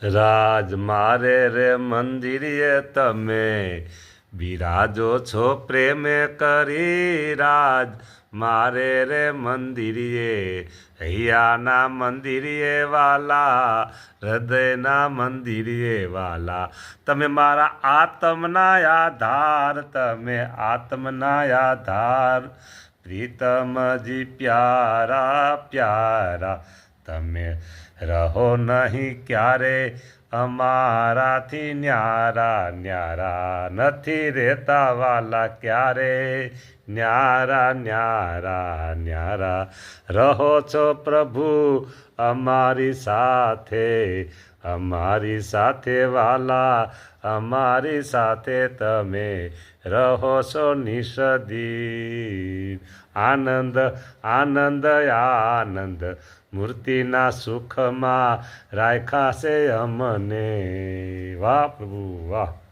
રાજ મારે રે મંદિરે તમે બિરાજો છો પ્રેમે કરી રાજ મારે રે મંદિરે હૈયાના મંદિરે વાલા હૃદયના મંદિરે વાલા તમે મારા આત્મના આધાર તમે આત્મના આધાર પ્રીતમજી પ્યારા પ્યારા તમે રહો નહીં ક્યારે અમારાથી ન્યારા ન્યારા નથી રહેતા વાલા ક્યારે ન્યારા ન્યારા ન્યારા રહો છો પ્રભુ અમારી સાથે વાલા અમારી સાથે તમે રહો છો નિષદીન આનંદ આનંદ આનંદ મૂર્તિના સુખમાં રાખ્યા છે અમને વાહ પ્રભુ વાહ.